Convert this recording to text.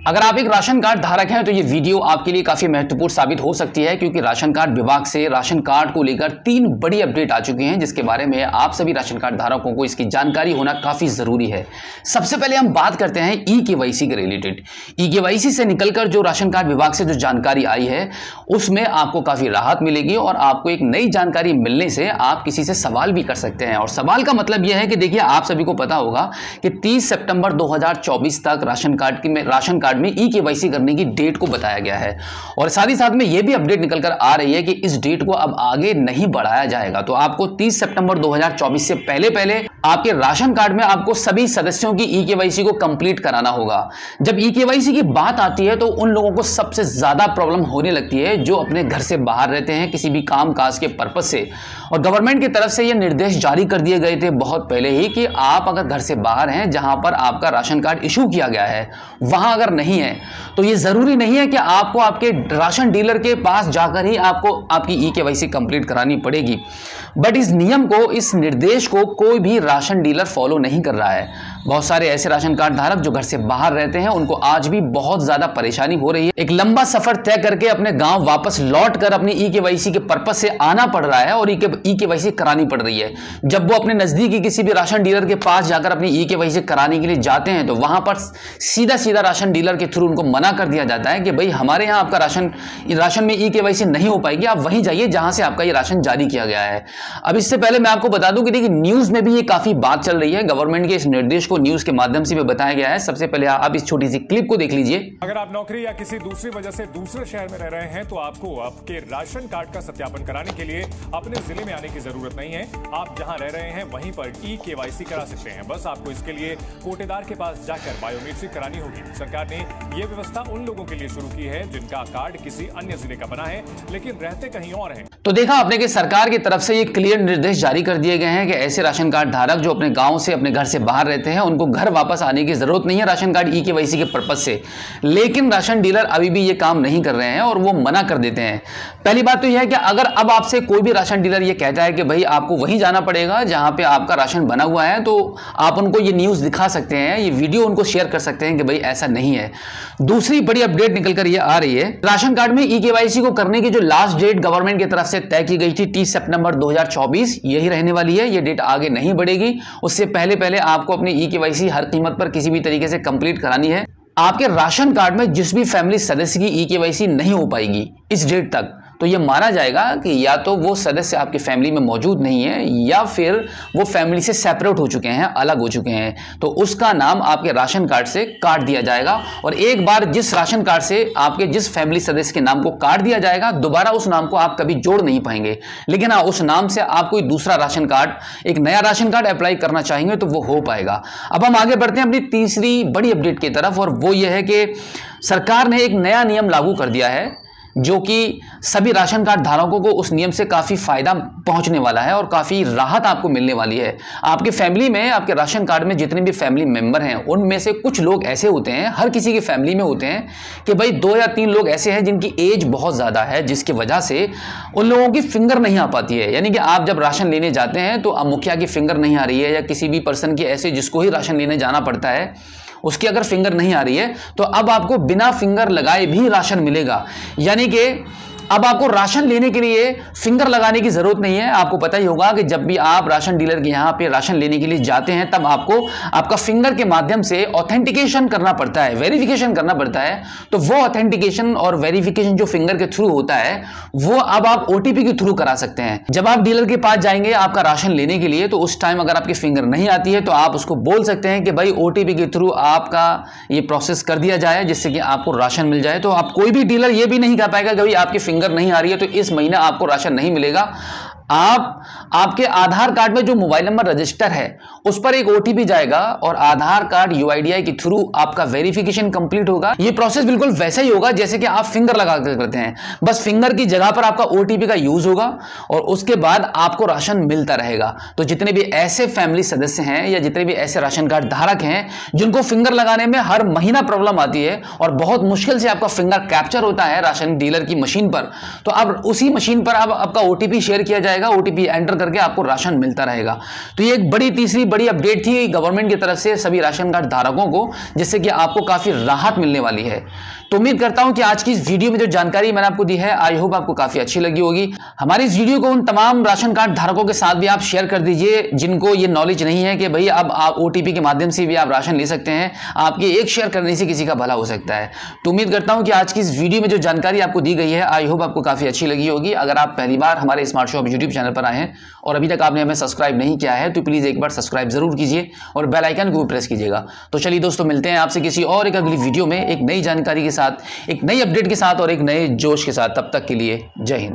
अगर आप एक राशन कार्ड धारक हैं तो ये वीडियो आपके लिए काफी महत्वपूर्ण साबित हो सकती है, क्योंकि राशन कार्ड विभाग से राशन कार्ड को लेकर 3 बड़ी अपडेट आ चुकी हैं, जिसके बारे में आप सभी राशन कार्ड धारकों को इसकी जानकारी होना काफी जरूरी है। सबसे पहले हम बात करते हैं ई-केवाईसी के रिलेटेड। ई-केवाईसी से निकलकर जो राशन कार्ड विभाग से जो जानकारी आई है उसमें आपको काफी राहत मिलेगी और आपको एक नई जानकारी मिलने से आप किसी से सवाल भी कर सकते हैं। और सवाल का मतलब यह है कि देखिए, आप सभी को पता होगा कि 30 सितंबर 2024 तक राशन कार्ड में ई-केवाईसी करने की डेट को बताया गया है। और साथ ही साथ में यह भी अपडेट निकलकर आ रही है कि इस डेट को अब आगे नहीं बढ़ाया जाएगा। तो आपको 30 सितंबर 2024 से पहले आपके राशन कार्ड में आपको सभी सदस्यों की ई-केवाईसी को कंप्लीट कराना होगा। जब ई-केवाईसी की बात आती है तो उन लोगों को सबसे ज्यादा प्रॉब्लम होने लगती है जो अपने घर से बाहर रहते हैं किसी भी काम काज के पर्पज से। और गवर्नमेंट की तरफ से यह निर्देश जारी कर दिए गए थे बहुत पहले ही कि आप अगर घर से बाहर हैं, जहां पर आपका राशन कार्ड इशू किया गया है, वहां अगर नहीं है तो यह जरूरी नहीं है कि आपको आपके राशन डीलर के पास जाकर ही आपको आपकी ई-केवाईसी कंप्लीट करानी पड़ेगी। बट इस नियम को, इस निर्देश को कोई भी राशन डीलर फॉलो नहीं कर रहा है। बहुत सारे ऐसे राशन कार्ड धारक जो घर से बाहर रहते हैं, उनको आज भी बहुत ज्यादा परेशानी हो रही है। एक लंबा सफर तय करके अपने गांव वापस लौट कर अपनी ई-केवाईसी के पर्पज से आना पड़ रहा है और ई-केवाईसी करानी पड़ रही है। जब वो अपने नजदीकी किसी भी राशन डीलर के पास जाकर अपनी ई-केवाईसी कराने के लिए जाते हैं तो वहां पर सीधा राशन डीलर के थ्रू उनको मना कर दिया जाता है कि भाई, हमारे यहाँ आपका राशन में ई-केवाईसी नहीं हो पाएगी, आप वहीं जाइए जहां से आपका ये राशन जारी किया गया है। अब इससे पहले मैं आपको बता दूं कि देखिए, न्यूज में भी ये काफी बात चल रही है। गवर्नमेंट के इस निर्देश को न्यूज के माध्यम से भी बताया गया है। सबसे पहले आप इस छोटी सी क्लिप को देख लीजिए। अगर आप नौकरी या किसी दूसरी वजह से दूसरे शहर में रह रहे हैं तो आपको आपके राशन कार्ड का सत्यापन कराने के लिए अपने जिले में आने की जरूरत नहीं है। आप जहां रह रहे हैं वहीं पर ई-केवाईसी करा सकते हैं। बस आपको इसके लिए कोटेदार के पास जाकर बायोमेट्रिक करानी होगी। सरकार ने यह व्यवस्था उन लोगों के लिए शुरू की है जिनका कार्ड किसी अन्य जिले का बना है लेकिन रहते कहीं और हैं। तो देखा आपने कि सरकार की तरफ से ये क्लियर निर्देश जारी कर दिए गए हैं कि ऐसे राशन कार्ड धारक जो अपने गांव से, अपने घर से बाहर रहते हैं, उनको घर वापस आने की जरूरत नहीं है राशन कार्ड ई-केवाईसी के पर्पज से। लेकिन राशन डीलर अभी भी ये काम नहीं कर रहे हैं और वो मना कर देते हैं। पहली बात तो यह है कि अगर अब आपसे कोई भी राशन डीलर ये कहता है कि भाई आपको वहीं जाना पड़ेगा जहां पे आपका राशन बना हुआ है, तो आप उनको ये न्यूज दिखा सकते हैं, ये वीडियो उनको शेयर कर सकते हैं कि भाई ऐसा नहीं है। दूसरी बड़ी अपडेट निकलकर ये आ रही है, राशन कार्ड में ई-केवाईसी को करने की जो लास्ट डेट गवर्नमेंट की तरफ से तय की गई थी 30 सितंबर 2024, यही रहने वाली है। ये डेट आगे नहीं बढ़ेगी। उससे पहले आपको अपनी ई-केवाईसी हर कीमत पर किसी भी तरीके से कंप्लीट करानी है। आपके राशन कार्ड में जिस भी फैमिली सदस्य की ई-केवाईसी नहीं हो पाएगी इस डेट तक, तो यह माना जाएगा कि या तो वो सदस्य आपकी फैमिली में मौजूद नहीं है या फिर वो फैमिली से सेपरेट हो चुके हैं, अलग हो चुके हैं। तो उसका नाम आपके राशन कार्ड से काट दिया जाएगा और एक बार जिस राशन कार्ड से आपके जिस फैमिली सदस्य के नाम को काट दिया जाएगा, दोबारा उस नाम को आप कभी जोड़ नहीं पाएंगे। लेकिन हाँ, उस नाम से आप कोई दूसरा राशन कार्ड, एक नया राशन कार्ड अप्लाई करना चाहेंगे तो वो हो पाएगा। अब हम आगे बढ़ते हैं अपनी तीसरी बड़ी अपडेट की तरफ, और वो ये है कि सरकार ने एक नया नियम लागू कर दिया है जो कि सभी राशन कार्ड धारकों को उस नियम से काफी फायदा पहुंचने वाला है और काफी राहत आपको मिलने वाली है। आपके फैमिली में, आपके राशन कार्ड में जितने भी फैमिली मेंबर हैं, उनमें से कुछ लोग ऐसे होते हैं, हर किसी की फैमिली में होते हैं कि भाई 2 या 3 लोग ऐसे हैं जिनकी एज बहुत ज्यादा है, जिसकी वजह से उन लोगों की फिंगर नहीं आ पाती है। यानी कि आप जब राशन लेने जाते हैं तो अब मुखिया की फिंगर नहीं आ रही है या किसी भी पर्सन की, ऐसे जिसको ही राशन लेने जाना पड़ता है, उसकी अगर फिंगर नहीं आ रही है तो अब आपको बिना फिंगर लगाए भी राशन मिलेगा। यानी कि अब आपको राशन लेने के लिए फिंगर लगाने की जरूरत नहीं है। आपको पता ही होगा कि जब भी आप राशन डीलर के यहाँ पे राशन लेने के लिए जाते हैं तब आपको आपका फिंगर के माध्यम से ऑथेंटिकेशन करना पड़ता है, वेरिफिकेशन करना पड़ता है। तो वो ऑथेंटिकेशन और वेरिफिकेशन जो फिंगर के थ्रू होता है वो अब आप ओटीपी के थ्रू करा सकते हैं। जब आप डीलर के पास जाएंगे आपका राशन लेने के लिए, तो उस टाइम अगर आपकी फिंगर नहीं आती है तो आप उसको बोल सकते हैं कि भाई ओटीपी के थ्रू आपका ये प्रोसेस कर दिया जाए जिससे कि आपको राशन मिल जाए। तो आप कोई भी डीलर ये भी नहीं कह पाएगा कि भाई आपकी फिंगर नहीं आ रही है तो इस महीने आपको राशन नहीं मिलेगा। आपके आधार कार्ड में जो मोबाइल नंबर रजिस्टर है उस पर एक ओटीपी जाएगा और आधार कार्ड यूआईडीआई के थ्रू आपका वेरिफिकेशन कंप्लीट होगा। ये प्रोसेस बिल्कुल वैसा ही होगा जैसे कि आप फिंगर लगा कर करते हैं, बस फिंगर की जगह पर आपका ओटीपी का यूज होगा और उसके बाद आपको राशन मिलता रहेगा। तो जितने भी ऐसे फैमिली सदस्य हैं या जितने भी ऐसे राशन कार्ड धारक हैं जिनको फिंगर लगाने में हर महीना प्रॉब्लम आती है और बहुत मुश्किल से आपका फिंगर कैप्चर होता है राशन डीलर की मशीन पर, तो अब उसी मशीन पर अब आपका ओटीपी शेयर किया जाएगा जाएगा, OTP एंटर करके आपको राशन मिलता रहेगा। तो ये एक तीसरी बड़ी अपडेट थी गवर्नमेंट की तरफ से सभी राशन कार्ड धारकों को, जिससे कि आपको काफी राहत मिलने वाली है। तो उम्मीद करता हूं कि आज की इस वीडियो में जो जानकारी मैंने आपको दी है, आई होप आपको काफी अच्छी लगी होगी। हमारी इस वीडियो को उन तमाम राशन कार्ड धारकों के साथ भी आप शेयर कर दीजिए जिनको ये नॉलेज नहीं है कि भाई अब आप OTP के माध्यम से भी आप राशन ले सकते हैं। आपके एक शेयर करने से किसी का भला हो सकता है। तो उम्मीद करता हूं कि आज की इस वीडियो में जो जानकारी आपको दी गई है, आई होप आपको काफी अच्छी लगी होगी। अगर आप पहली बार हमारे स्मार्ट शॉप यूट्यूब चैनल पर आए हैं और अभी तक आपने हमें सब्सक्राइब नहीं किया है, तो प्लीज एक बार सब्सक्राइब जरूर कीजिए और बेल आइकन को प्रेस कीजिएगा। तो चलिए दोस्तों, मिलते हैं आपसे किसी और एक अगली वीडियो में एक नई जानकारी के साथ, एक नई अपडेट के साथ और एक नए जोश के साथ। तब तक के लिए जय हिंद।